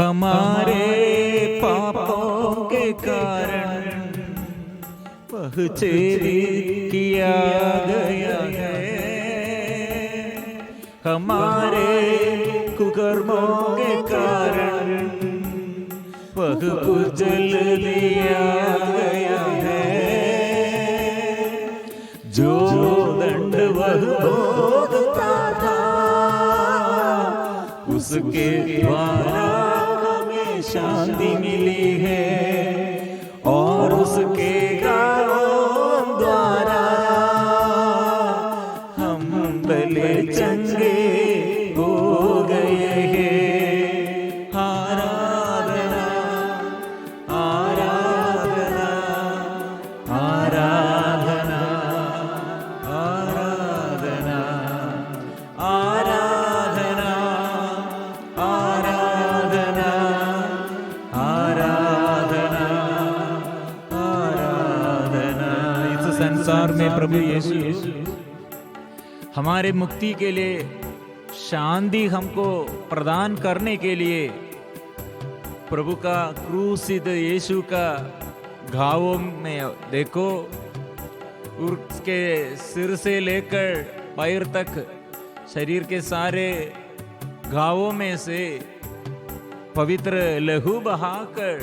हमारे पापों के कारण वह छेदित किया गया है, हमारे कुकर्मों के कारण वह कुचल दिया गया है। जो दंड वह भोगता था उसके द्वारा हमें शांति मिली है, और उसके गायों द्वारा हम भले चंगे हो गए हैं। आराधना आराधना आराधना आराधना आराधना आराधना आराधना आराधना। इस संसार में प्रभु यीशु हमारे मुक्ति के लिए, शांति हमको प्रदान करने के लिए प्रभु का क्रूसित यीशु का घावों में देखो, उसके सिर से लेकर पैर तक शरीर के सारे घावों में से पवित्र लहू बहाकर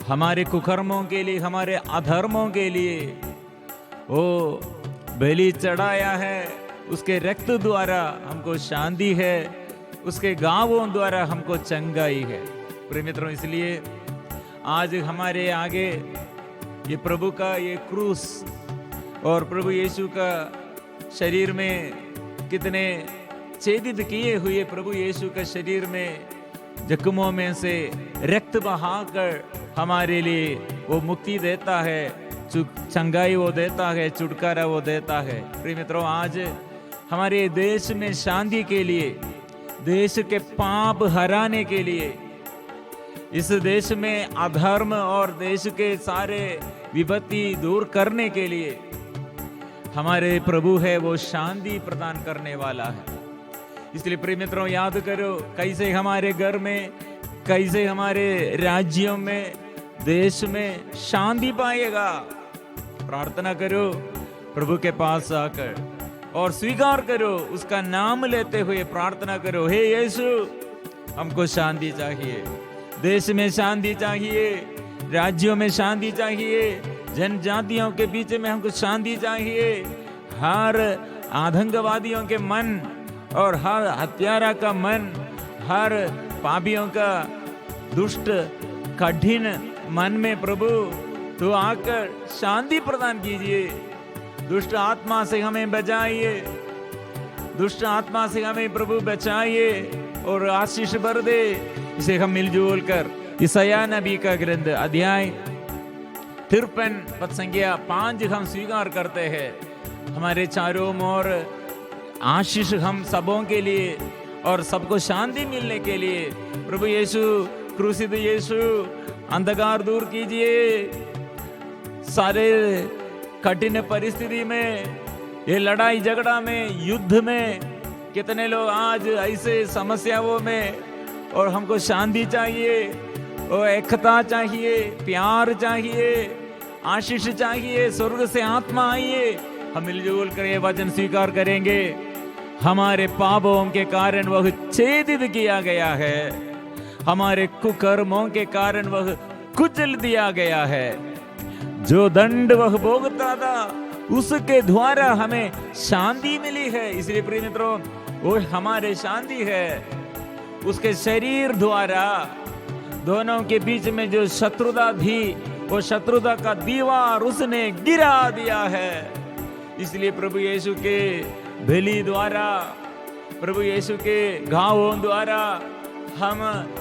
हमारे कुकर्मों के लिए, हमारे अधर्मों के लिए वो बलि चढ़ाया है। उसके रक्त द्वारा हमको शांति है, उसके घावों द्वारा हमको चंगाई है। प्रिय मित्रों, इसलिए आज हमारे आगे ये प्रभु का ये क्रूस और प्रभु यीशु का शरीर में कितने छेदित किए हुए प्रभु यीशु का शरीर में जख्मों में से रक्त बहाकर हमारे लिए वो मुक्ति देता है, चंगाई वो देता है, छुटकारा वो देता है। प्रिय मित्रों, आज हमारे देश में शांति के लिए, देश के पाप हराने के लिए, इस देश में अधर्म और देश के सारे विपत्ति दूर करने के लिए हमारे प्रभु है वो शांति प्रदान करने वाला है। इसलिए प्रिय मित्रों, याद करो कैसे हमारे घर में, कैसे हमारे राज्यों में, देश में शांति पाएगा। प्रार्थना करो प्रभु के पास आकर और स्वीकार करो, उसका नाम लेते हुए प्रार्थना करो, हे यीशु हमको शांति चाहिए, देश में शांति चाहिए, राज्यों में शांति चाहिए, जनजातियों के बीच में हमको शांति चाहिए। हर आतंकवादियों के मन और हर हत्यारा का मन, हर पापियों का दुष्ट कठिन मन में प्रभु तो आकर शांति प्रदान कीजिए। दुष्ट आत्मा से हमें बचाइए, दुष्ट आत्मा से हमें प्रभु बचाइए और आशीष भर दे। इसे हम मिलजुल कर यशायाह नबी का ग्रंथ अध्याय 53 पद संख्या 5 हम स्वीकार करते हैं। हमारे चारों ओर आशीष हम सबों के लिए और सबको शांति मिलने के लिए प्रभु यीशु, क्रूसित यीशु, अंधकार दूर कीजिए। सारे कठिन परिस्थिति में, ये लड़ाई झगड़ा में, युद्ध में कितने लोग आज ऐसे समस्याओं में, और हमको शांति चाहिए और एकता चाहिए, प्यार चाहिए, आशीष चाहिए, स्वर्ग से आत्मा आइए। हम मिलजुल कर ये वचन स्वीकार करेंगे। हमारे पापों के कारण वह छेदित किया गया है, हमारे कुकर्मों के कारण वह कुचल दिया गया है। जो दंड वह भोगता था उसके द्वारा हमें शांति मिली है। इसलिए प्रिय मित्रों, वो हमारे शांति है, उसके शरीर द्वारा दोनों के बीच में जो शत्रुता थी, वो शत्रुता का दीवार उसने गिरा दिया है। इसलिए प्रभु यीशु के बलि द्वारा, प्रभु यीशु के घावों द्वारा हम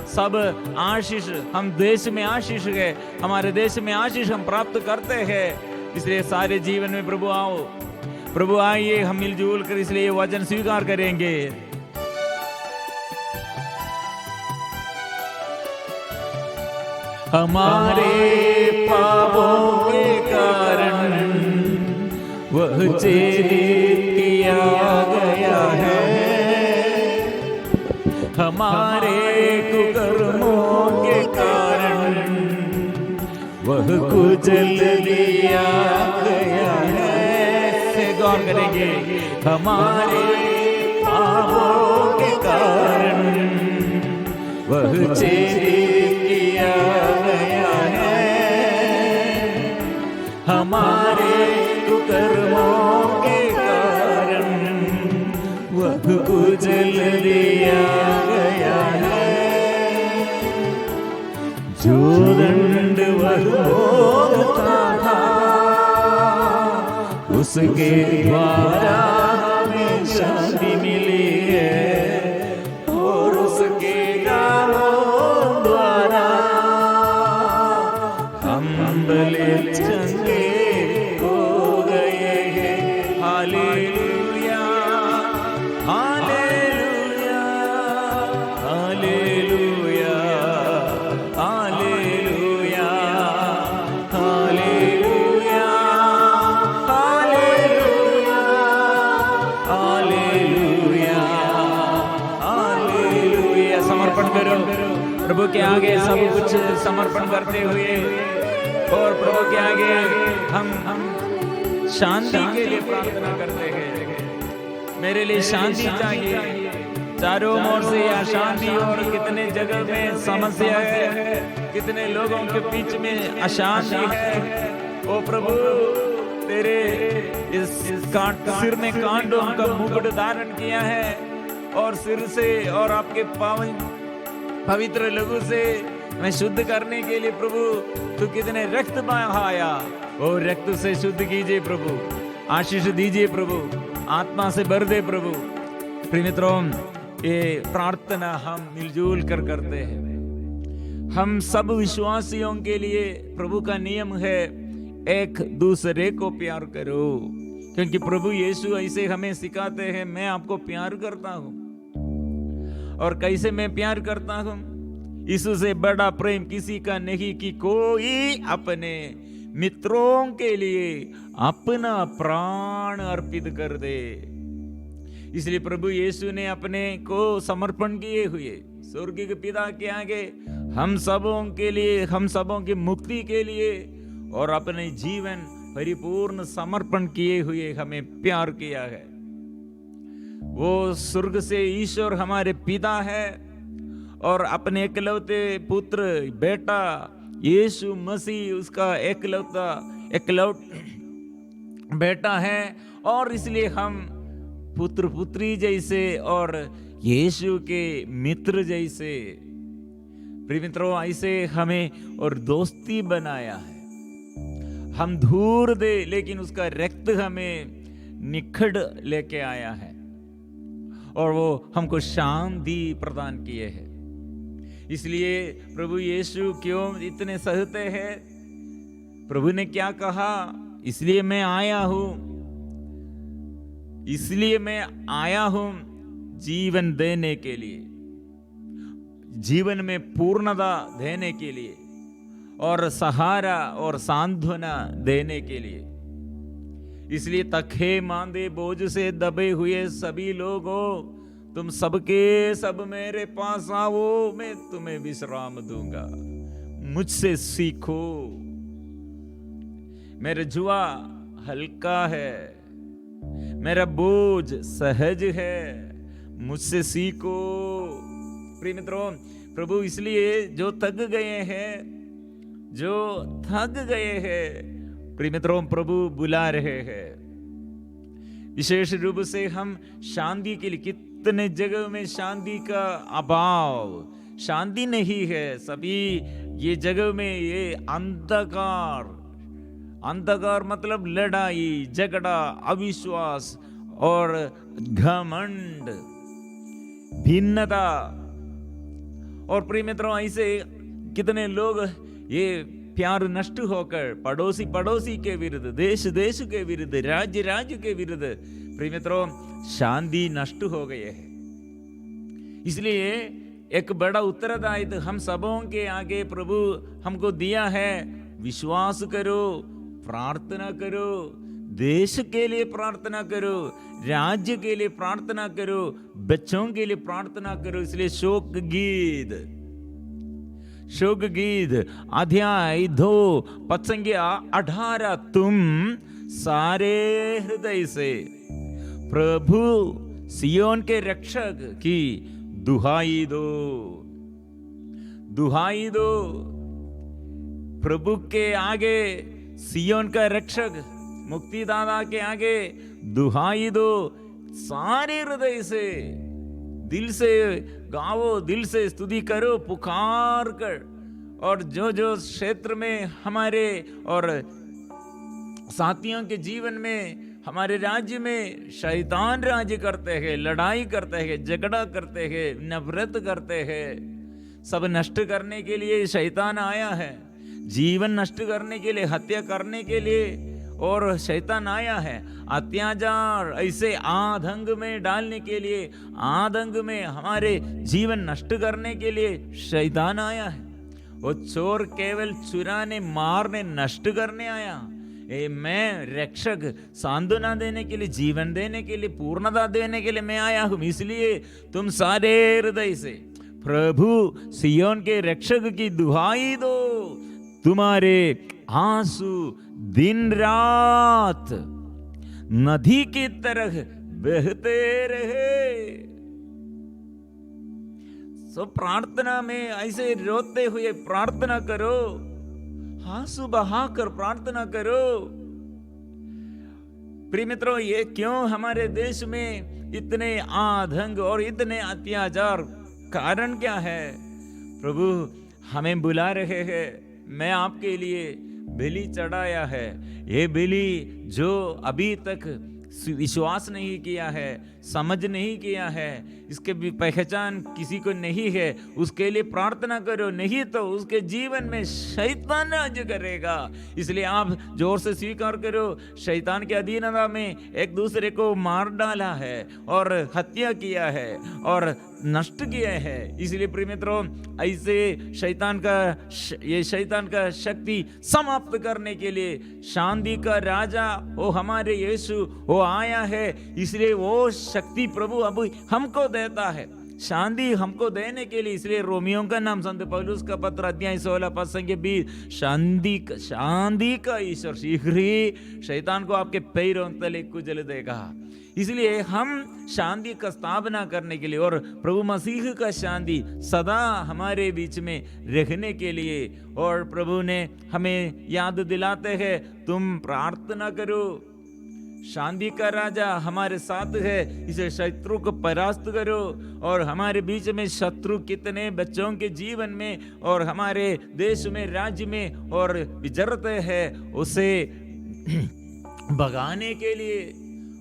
सब आशीष, हम देश में आशीष है, हमारे देश में आशीष हम प्राप्त करते हैं। इसलिए सारे जीवन में प्रभु आओ, प्रभु आइए, हम मिलजुल कर इसलिए ये वचन स्वीकार करेंगे। हमारे पापों के कारण वह छेदित किया गया है, हमारे कुकर्मों वह कुचल दिया गया है। से गौर करेंगे, हमारे पापों के कारण वह छेदित किया गया है। हमारे कुकर्मों के कारण वह कुचल दिया गया है। जो दंड वह भोगता था, उसके द्वारा हमें शांति मिली है, और उसके गालों द्वारा हम भले चंगे हो गए हैं। हालेलुया, हालेलुया, हालेलुया, हालेलुया, हालेलुया, हालेलुया, हालेलुया, हालेलुया। समर्पण करो प्रभु के आगे, सब कुछ समर्पण करते हुए, और प्रभु के आगे हम शांति के लिए प्रार्थना करते हैं। मेरे लिए शांति चाहिए, चारों ओर से यह शांति, और कितने जगह में समस्या है, कितने लोगों के बीच में अशांति है। ओ प्रभु, तेरे इस सिर में कांटों का मुकुट धारण किया है, और सिर से और आपके पवित्र लहू से मैं शुद्ध करने के लिए प्रभु तू कितने रक्त बहाया, और रक्त से शुद्ध कीजिए प्रभु, आशीष दीजिए प्रभु, आत्मा से भर दे प्रभु। प्रिय मित्रों, ये प्रार्थना हम मिलजुल कर करते हैं। हम सब विश्वासियों के लिए प्रभु का नियम है, एक दूसरे को प्यार करो, क्योंकि प्रभु यीशु ऐसे हमें सिखाते हैं, मैं आपको प्यार करता हूं। और कैसे मैं प्यार करता हूं? यीशु से बड़ा प्रेम किसी का नहीं कि कोई अपने मित्रों के लिए अपना प्राण अर्पित कर दे। इसलिए प्रभु यीशु ने अपने को समर्पण किए हुए स्वर्गीय पिता के आगे हम सबों के लिए, हम सबों की मुक्ति के लिए, और अपने जीवन परिपूर्ण समर्पण किए हुए हमें प्यार किया है। वो स्वर्ग से ईश्वर हमारे पिता है, और अपने एकलौते पुत्र बेटा यीशु मसीह उसका एकलौत बेटा है, और इसलिए हम पुत्र पुत्री जैसे और यीशु के मित्र जैसे, प्रिय मित्रों, ऐसे हमें और दोस्ती बनाया है। हम दूर दे, लेकिन उसका रक्त हमें निखड़ लेके आया है, और वो हमको शांति प्रदान किए है। इसलिए प्रभु यीशु क्यों इतने सहते हैं? प्रभु ने क्या कहा? इसलिए मैं आया हूं जीवन देने के लिए, जीवन में पूर्णता देने के लिए, और सहारा और सांत्वना देने के लिए। इसलिए थके मांदे बोझ से दबे हुए सभी लोगों, तुम सबके सब मेरे पास आओ, मैं तुम्हें विश्राम दूंगा। मुझसे सीखो, मेरा जुआ हल्का है, मेरा बोझ सहज है, मुझसे सीखो। प्रिय मित्रों, प्रभु इसलिए जो थक गए हैं, प्रिय मित्रों, प्रभु बुला रहे हैं। विशेष रूप से हम शांति के लिए, कितने जगह में शांति का अभाव, शांति नहीं है। सभी ये जगह में ये अंधकार मतलब लड़ाई झगड़ा, अविश्वास और घमंड, भिन्नता। और प्रिय मित्रों, ऐसे कितने लोग ये प्यार नष्ट होकर पड़ोसी के विरुद्ध, देश के विरुद्ध, राज्य के विरुद्ध, प्रिय मित्रों, शांति नष्ट हो गए है। इसलिए एक बड़ा उत्तरदायित्व हम सबों के आगे प्रभु हमको दिया है। विश्वास करो, प्रार्थना करो, देश के लिए प्रार्थना करो, राज्य के लिए प्रार्थना करो, बच्चों के लिए प्रार्थना करो। इसलिए शोक गीत शोक गीत अध्याय 2 पद संख्या 18। तुम सारे हृदय से प्रभु सियोन के रक्षक की दुहाई दो, दुहाई दो। प्रभु के आगे, सियोन का रक्षक मुक्तिदाता के आगे दुहाई दो सारे हृदय से। दिल से गाओ, दिल से स्तुति करो, पुकार कर। और जो जो क्षेत्र में हमारे और साथियों के जीवन में, हमारे राज्य में शैतान राज्य करते हैं, लड़ाई करते हैं, झगड़ा करते हैं, नफरत करते हैं, सब नष्ट करने के लिए शैतान आया है। जीवन नष्ट करने के लिए, हत्या करने के लिए और शैतान आया है। अत्याचार ऐसे आधंग में डालने के लिए, आधंग में हमारे जीवन नष्ट करने के लिए शैतान आया है। वो चोर केवल चुराने, मारने, नष्ट करने आया। मैं रक्षक, सांत्वना देने के लिए, जीवन देने के लिए, पूर्णता देने के लिए मैं आया हूं। इसलिए तुम सारे हृदय से प्रभु सियोन के रक्षक की दुहाई दो। तुम्हारे आंसू दिन रात नदी की तरह बहते रहे। सब प्रार्थना में ऐसे रोते हुए प्रार्थना करो, आंसू बहाकर प्रार्थना करो। प्रिय मित्रों, ये क्यों हमारे देश में इतने आधंग और इतने अत्याचार, कारण क्या है? प्रभु हमें बुला रहे हैं, मैं आपके लिए बलि चढ़ाया है। ये बलि जो अभी तक विश्वास नहीं किया है, समझ नहीं किया है, इसके भी पहचान किसी को नहीं है, उसके लिए प्रार्थना करो, नहीं तो उसके जीवन में शैतान राज्य करेगा। इसलिए आप जोर से स्वीकार करो, शैतान के अधीनता में एक दूसरे को मार डाला है और हत्या किया है और नष्ट किया है। इसलिए प्रिय मित्रों, ऐसे शैतान का शक्ति समाप्त करने के लिए शांति का राजा वो हमारे यीशु वो आया है। इसलिए वो शक्ति प्रभु अब हमको देता है, शांति हमको देने के लिए। इसलिए रोमियो का नाम संत पौलुस का पत्र अध्याय 16 पद संख्या 20, शांति का ईश्वर शीघ्र ही शैतान को आपके पैरों तले कुचल देगा। इसलिए हम शांति का स्थापना करने के लिए और प्रभु मसीह का शांति सदा हमारे बीच में रहने के लिए, और प्रभु ने हमें याद दिलाते हैं, तुम प्रार्थना करो, शांति का राजा हमारे साथ है, इसे शत्रु को परास्त करो। और हमारे बीच में शत्रु कितने बच्चों के जीवन में और हमारे देश में, राज्य में और विचरते हैं, उसे भगाने के लिए,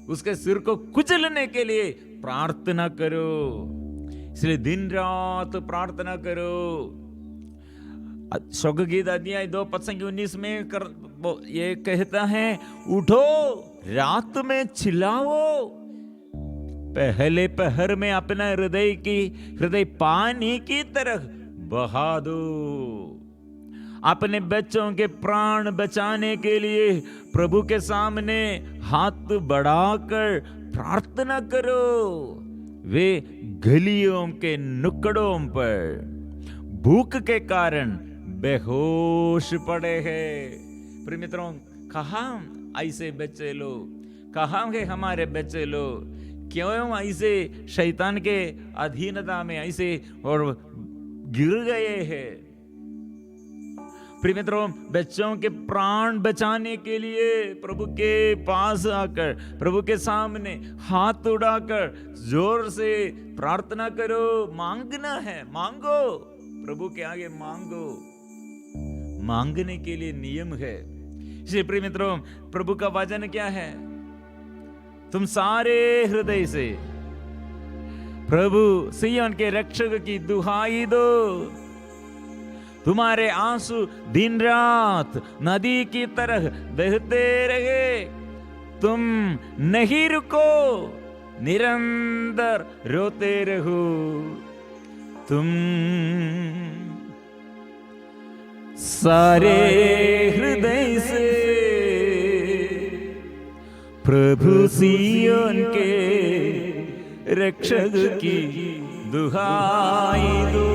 उसके सिर को कुचलने के लिए प्रार्थना करो। इसलिए दिन रात प्रार्थना करो। शोक गीत अध्याय 2 पद संख्या 19 में ये कहता है, उठो रात में चिल्लाओ, पहले पहर में अपना हृदय पानी की तरह बहा दो। अपने बच्चों के प्राण बचाने के लिए प्रभु के सामने हाथ बढ़ाकर प्रार्थना करो। वे गलियों के नुक्कड़ों पर भूख के कारण बेहोश पड़े हैं। प्रिय मित्रों, कहाँ ऐसे बच्चे लोग, कहाँ है हमारे बच्चे लोग? क्यों ऐसे शैतान के अधीनता में ऐसे और गिर गए हैं? प्रिय मित्रों, बच्चों के प्राण बचाने के लिए प्रभु के पास आकर, प्रभु के सामने हाथ उड़ाकर जोर से प्रार्थना करो। मांगना है, मांगो, प्रभु के आगे मांगो। मांगने के लिए नियम है। इसलिए प्रिय मित्रों, प्रभु का वचन क्या है? तुम सारे हृदय से प्रभु सिय्योन के रक्षक की दुहाई दो। तुम्हारे आंसू दिन रात नदी की तरह बहते रहे। तुम नहीं रुको, निरंतर रोते रहो। तुम सारे हृदय से प्रभु सिय्योन के रक्षक की दुहाई दो।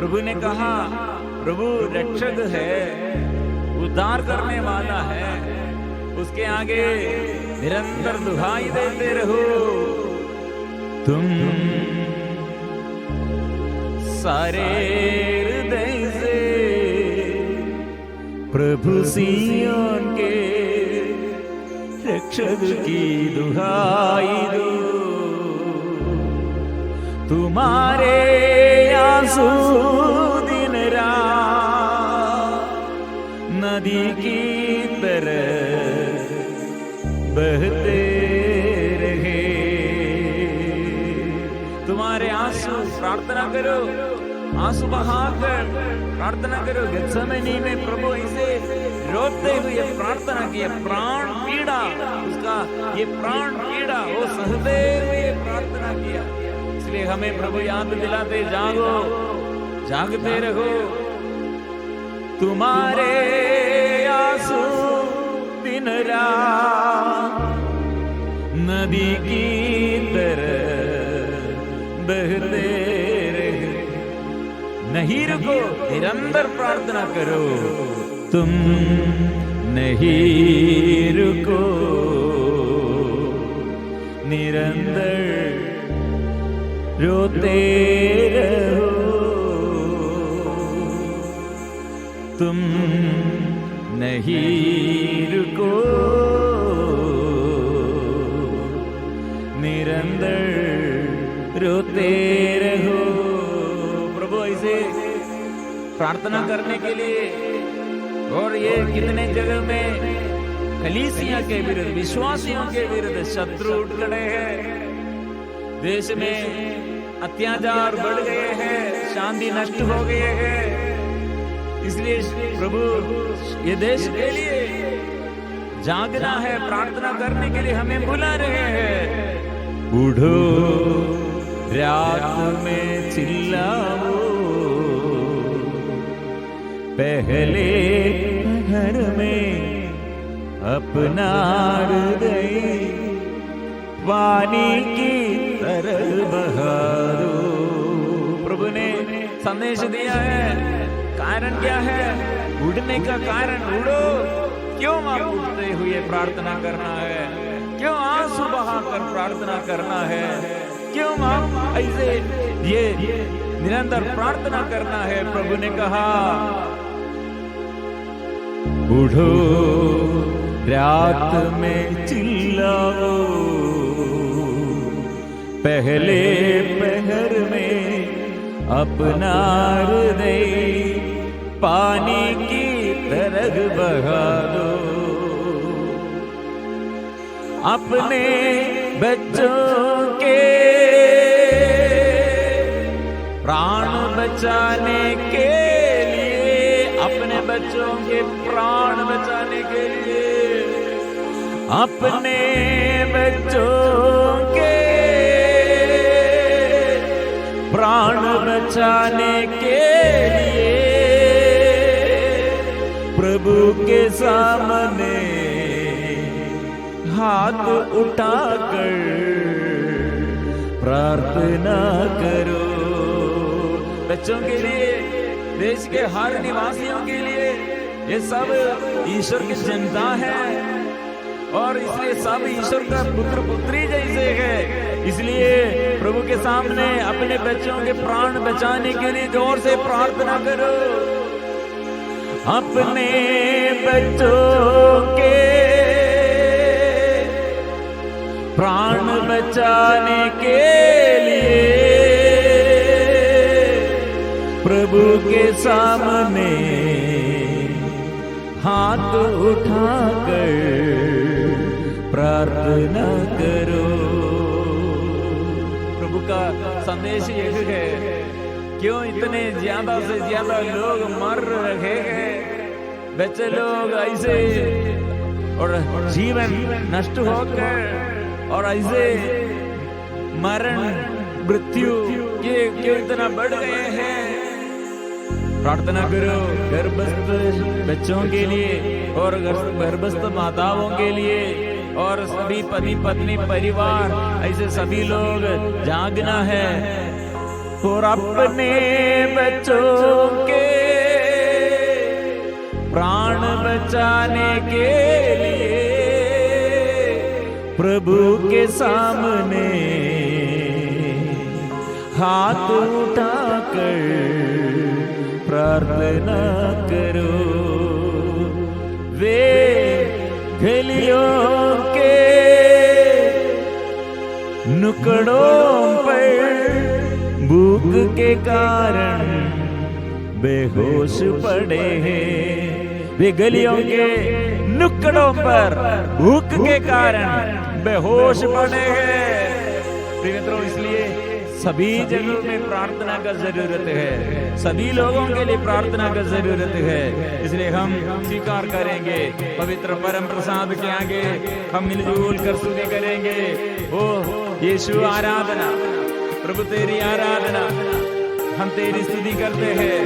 प्रभु ने कहा, प्रभु रक्षक है, उद्धार करने वाला है, उसके आगे निरंतर दुहाई देते रहो। तुम सारे हृदय से प्रभु सिय्योन के रक्षक की दुहाई दो। तुम्हारे आंसू दिन रात नदी की तरह बहते रहे। तुम्हारे आंसू, प्रार्थना करो, आंसू बहाकर प्रार्थना करो। गत्सेमनी में प्रभु इसे रोते हुए प्रार्थना किया, प्राण पीड़ा उसका, ये प्राण पीड़ा वो सहते हुए प्रार्थना किया। इसलिए हमें प्रभु याद दिलाते, जागो, जागते रहो। तुम्हारे आंसू दिन रात नदी की तरह बहते रहे। नहीं रुको, निरंतर प्रार्थना करो। तुम नहीं रुको, निरंतर रोते रहो। तुम नहीं रुको, निरंतर रोते रहो। प्रभु ऐसे प्रार्थना करने के लिए, और ये कितने जगह में कलीसिया के विरुद्ध, विश्वासियों के विरुद्ध शत्रु उठ खड़े हैं। देश में अत्याचार बढ़ गए हैं, शांति नष्ट हो गए हैं। इसलिए प्रभु ये देश के लिए जागना है, प्रार्थना करने के लिए हमें बुला रहे हैं। उठो, रात में चिल्लाओ, पहले घर में अपना हृदय पानी की तरह बहा दो। प्रभु ने संदेश दिया है। कारण क्या है? उड़ने का कारण, उड़ो। क्यों आप उठते हुए प्रार्थना करना है? क्यों आंसू बहाकर प्रार्थना करना है? क्यों आप ऐसे ये निरंतर प्रार्थना करना है? प्रभु ने कहा, उठो, रात में चिल्लाओ, पहले पहर में अपना हृदय पानी की तरह बहा दो। अपने बच्चों के प्राण बचाने के लिए, अपने बच्चों के प्राण बचाने के लिए, अपने बच्चों के प्राण बचाने के लिए प्रभु के सामने हाथ उठाकर प्रार्थना करो। बच्चों के लिए, देश के हर निवासियों के लिए, ये सब ईश्वर की जनता है और इसलिए सब ईश्वर का पुत्र पुत्री जैसे है। इसलिए प्रभु के सामने अपने बच्चों के प्राण बचाने के लिए जोर से प्रार्थना करो। अपने बच्चों के प्राण बचाने के लिए प्रभु के सामने हाथ उठाकर प्रार्थना करो। प्रभु का संदेश यह है, क्यों इतने ज्यादा से ज्यादा लोग मर रहे हैं, बच्चे लोग ऐसे और जीवन नष्ट होकर और ऐसे मरण मृत्यु ये क्यों इतना बढ़ गए हैं। प्रार्थना करो गर्भस्थ बच्चों के लिए और गर्भस्थ माताओं के लिए और सभी पति पत्नी परिवार, ऐसे सभी लोग जागना है। और अपने बच्चों के प्राण बचाने के लिए प्रभु के सामने हाथ उठाकर प्रार्थना करो। वे गलियों के नुकड़ों पर भूख के कारण बेहोश पड़े हैं। वे गलियों के नुकड़ों पर भूख के कारण बेहोश पड़े हैं। प्रिय मित्रों, इसलिए सभी जगहों में प्रार्थना का जरूरत है, सभी लोगों के लिए प्रार्थना का जरूरत है। इसलिए हम स्वीकार करेंगे पवित्र परम प्रसाद के आगे हम मिलजुल कर स्तुति करेंगे। ओ यीशु, आराधना प्रभु, तेरी आराधना, हम तेरी स्तुति करते हैं।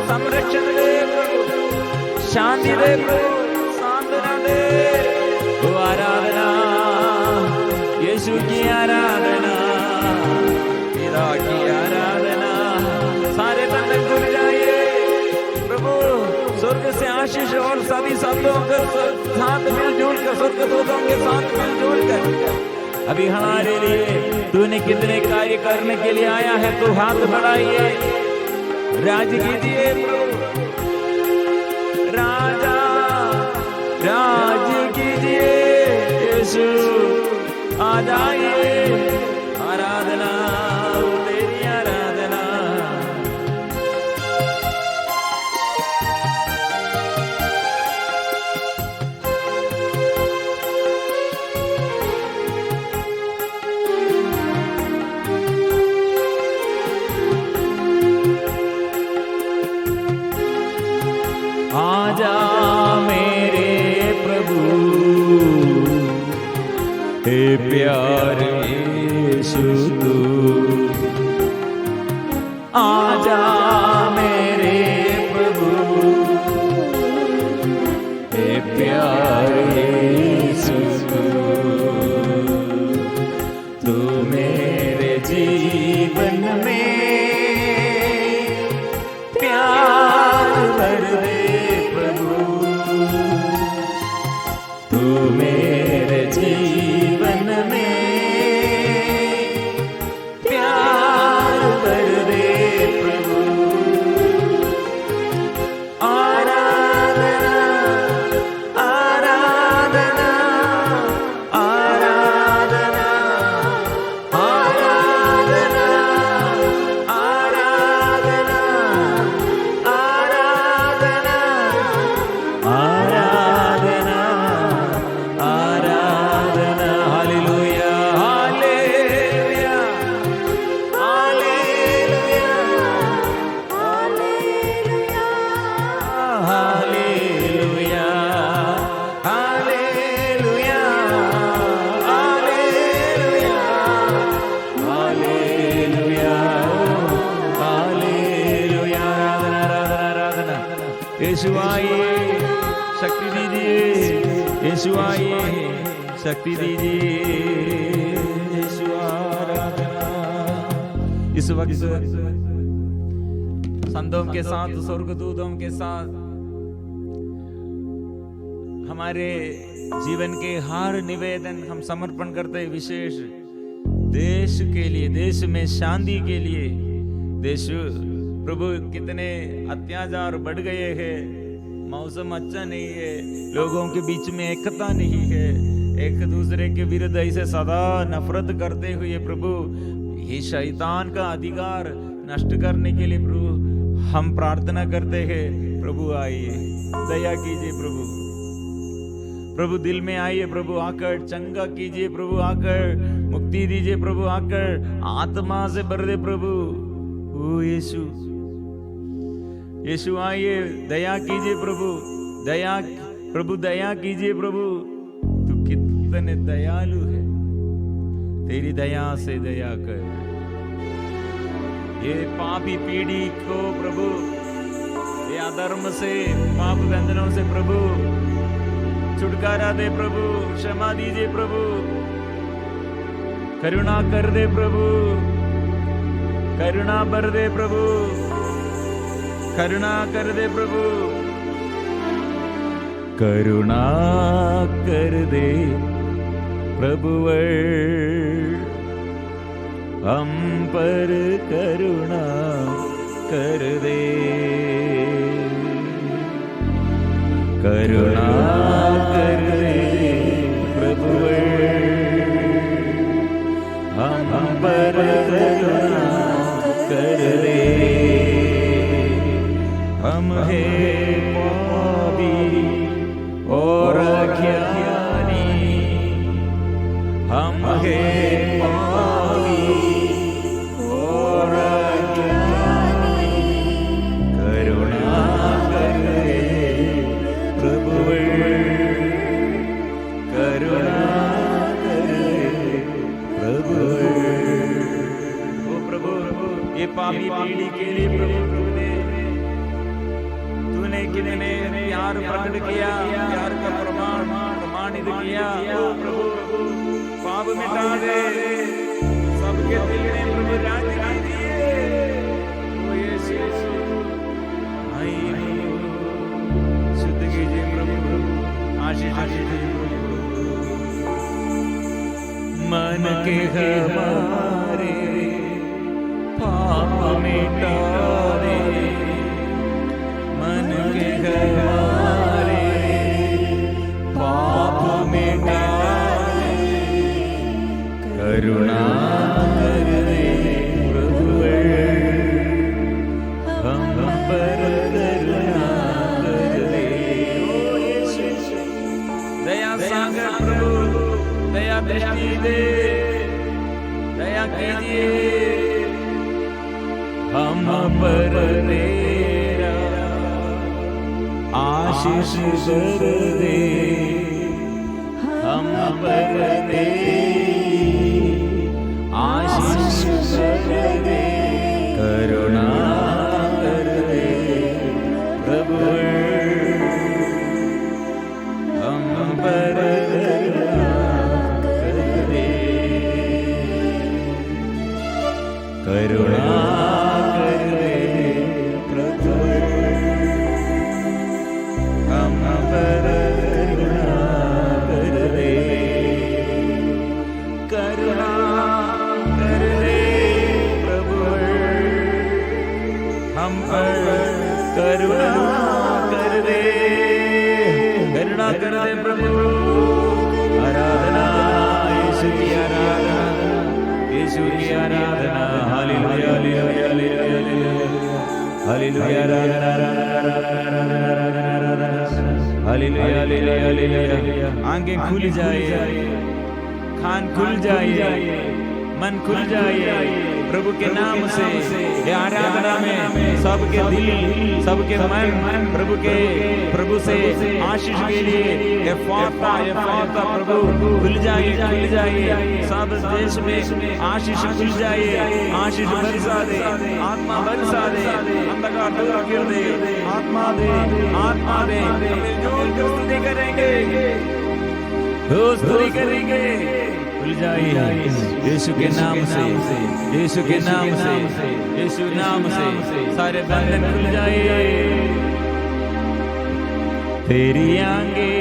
संरक्षण दे प्रभु, शांति दे प्रभु, सांत्वना दे। वो आराधना, यीशु की आराधना, पिता की आराधना, सारे बंधन खुल जाइए प्रभु। स्वर्ग से आशीष और सभी शब्दों के साथ मिलजुल कर, स्वर्गदूतों के साथ मिलजुल कर अभी हमारे लिए तूने कितने कार्य करने के लिए आया है। तू हाथ बढ़ाइए, राज कीजिए प्रभु, राजा राज कीजिए। यीशु आ जाइए, आराधना तेरी आराधना। आजा मेरे प्रभु, हे प्यारे यीशु तू, आजा मेरे प्रभु, हे प्यारे यीशु तू मेरे जीवन में प्यार भर दे। तू मेरे जीवन में प्यार कर दे प्रभु। यीशु आइए शक्ति दीजिए, यीशु आइए शक्ति दीजिए, यीशु आराधना। इस वक्त संतों के साथ, स्वर्गदूतों के साथ हमारे जीवन के हर निवेदन हम समर्पण करते हैं, विशेष देश के लिए, देश में शांति के लिए। देश प्रभु कितने अत्याचार बढ़ गए हैं, मौसम अच्छा नहीं है, लोगों के बीच में एकता नहीं है, एक दूसरे के विरुद्ध ऐसे सदा नफरत करते हुए प्रभु ये शैतान का अधिकार नष्ट करने के लिए प्रभु हम प्रार्थना करते हैं। प्रभु आइए, दया कीजिए प्रभु, प्रभु दिल में आइए प्रभु, आकर चंगा कीजिए प्रभु, आकर मुक्ति दीजिए प्रभु, आकर आत्मा से भर दे प्रभु। ओ यीशु, यीशु आइए, दया कीजिए प्रभु, दया प्रभु, दया कीजिए प्रभु। तू कितने दयालु है, तेरी दया से दया कर। ये पापी पीढ़ी को प्रभु, ये अधर्म से, पाप बंधनों से प्रभु छुटकारा दे प्रभु, क्षमा दीजिए प्रभु, करुणा कर दे प्रभु, करुणा भर दे प्रभु, करुणा कर दे प्रभु, करुणा कर दे प्रभुवर हम पर करुणा कर दे, करुणा कर दे प्रभुवर हम पर करुणा कर दे। हम है पापी और अज्ञानी, हम है पापी और अज्ञानी, करुणा कर दे प्रभुवर, करुणा कर दे प्रभुवर। ओ प्रभु, ये पापी पीढ़ी के लिए प्रभु तूने कितने प्यार प्रकट किया, प्यार का प्रमाणित किया। ओ प्रभु, पाप मिटा दे, सबके दिल में प्रभु राज कीजिए। ओ यीशु आई शुद्ध कीजिए प्रभु, आशीष दीजिए प्रभु। मन के हमारे पाप मिटा दे, मन के हमारे पाप मिटा दे, करुणा कर दे प्रभुवर हम पर करुणा कर दे। ओ यीशु, दया सागर प्रभु, दया दृष्टि दे, दया कीजिए हम पर तेरा आशीष कर दे, हम पर तेरी आशीष कर दे, करुणा कर दे प्रभु हम पर करुणा कर दे, करुणा कर दे प्रभु हम पर करुणा कर दे, करुणा कर दे प्रभु हम पर करुणा कर दे, करुणा कर दे प्रभु। आराधना यीशु की आराधना, यीशु की आराधना, हालेलुया हालेलुया हालेलुया हालेलुया हालेलुया। आंखें खुल जाए, कान खुल जाए, मन खुल जाए, प्रभु के नाम से ये आराधना में सबके दिल, सबके मन प्रभु से आशीष के लिए एफाता प्रभु खुल जाए, सब देश में आशीष खुल जाए, आशीष बरसा दे, आत्मा बरसा दे, अंधकार दूर कर दे, आत्मा दे, मिलजुल कर स्तुति करेंगे, स्तुति करेंगे, खुल जाए यीशु के नाम से, यीशु के नाम से, यीशु नाम से सारे बंधन खुल जाए। तेरी आंखें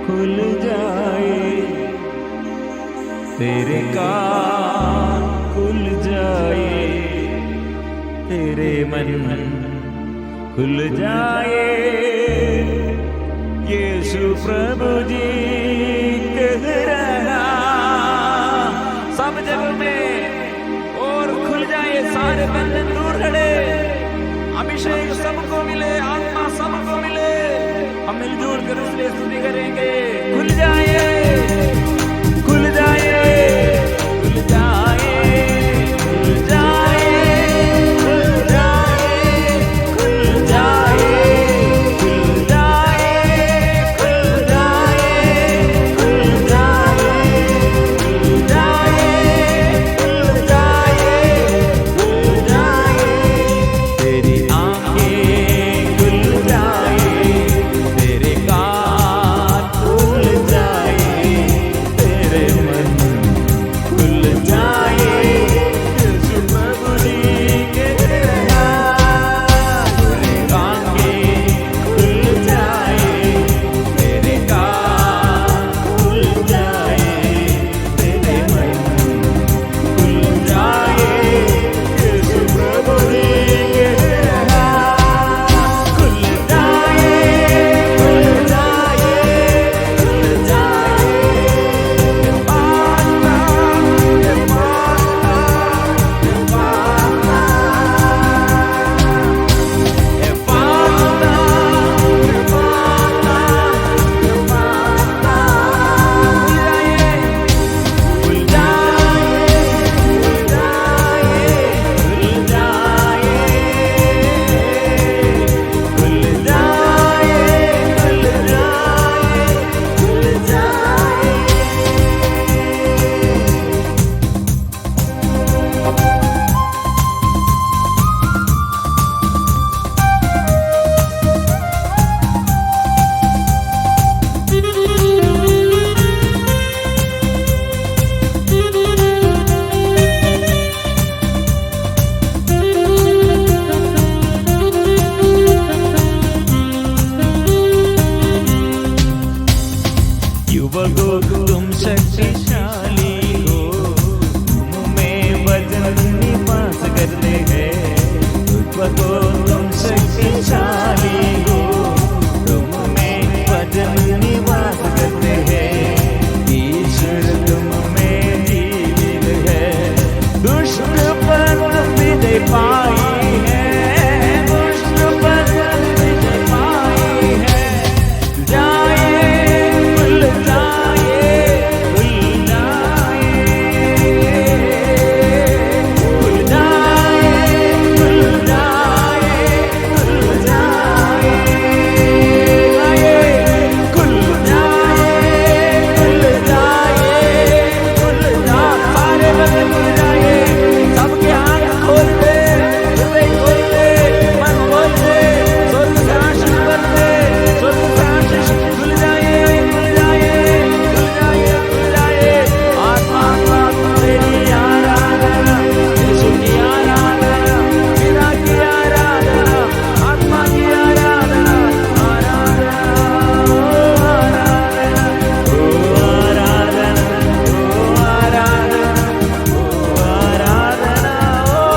खुल जाए, तेरे कान खुल जाए, तेरे मन खुल जाए, यीशु प्रभु जी कह रहा सब जगह में, और खुल जाए सारे बंधन दूर खड़े, अभिषेक सबको मिले, आत्मा सबको मिले, हम मिलजुल कर इसलिए स्तुति करेंगे। खुल जाए, खुल जाए, खुल जाए, खुल जाए, खुल जाए, खुल जाए, खुल जाए, खुल जाए, खुल जाए, खुल जाए, तेरी आंखें खुल जाए, तेरे कान खुल जाए, तेरे मन खुल जाए, यीशु प्रभु जी के तेरे आंखें खुल जाए, तेरे कान खुल जाए, तेरे मन खुल जाए, यीशु प्रभु जी के खुल जाए, खुल जाए, खुल युवक हो तुम शक्तिशाली हो, तुम में वजन निवास करते हैं, युवक हो तुम शक्तिशाली हो, तुम में वजन निवास करते हैं, ईश्वर तुम में जीवित है, दुष्ट पर विजय पाई है, दुष्ट पर विजय पाई है, जाए खुल जाए, खुल जाए, खुल जाए, खुल जाए, खुल जाए, खुल जाए, खुल जाए, खुल जाए, सारे बंधन खुल जाए, सबके आंख खोल दे, हृदय खोल दे, मन खोल दे, स्वर्ग से आशीष भर दे, स्वर्ग से आशीष खुल जाए, खुल जाए, खुल जाए, खुल जाए, आत्मा तेरी आराधना, यीशु की आराधना, पिता की आराधना, आत्मा की आराधना, आराधना, ओ आराधना, ओ आराधना, ओ आराधना, ओ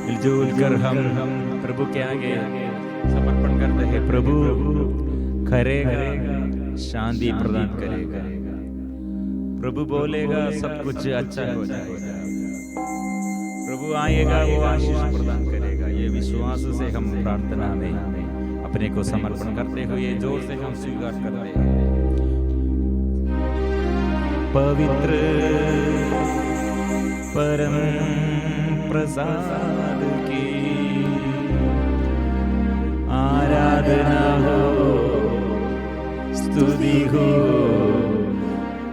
मिलजुल कर हम प्रभु के आगे समर्पण करते हैं। प्रभु करेगा, शांति प्रदान करेगा। प्रभु बोलेगा सब कुछ अच्छा हो जाएगा। प्रभु आएगा, वो आशीष प्रदान करेगा। ये विश्वास से हम प्रार्थना में अपने को समर्पण करते हुए जोर से हम स्वीकार करते हैं। पवित्र परम प्रसाद की आराधना हो, स्तुति हो,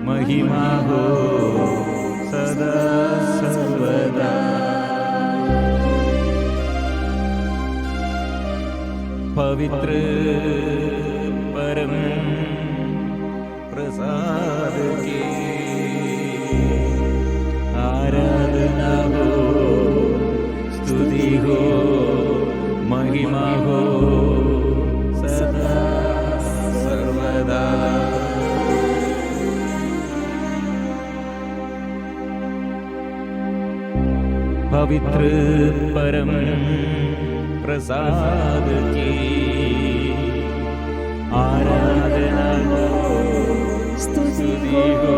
महिमा हो सदा सर्वदा। पवित्र परम प्रसाद की आराधना हो, स्तुति हो, महिमा हो सदा सर्वदा। पवित्र परम प्रसाद की आराधना हो, स्तुति हो,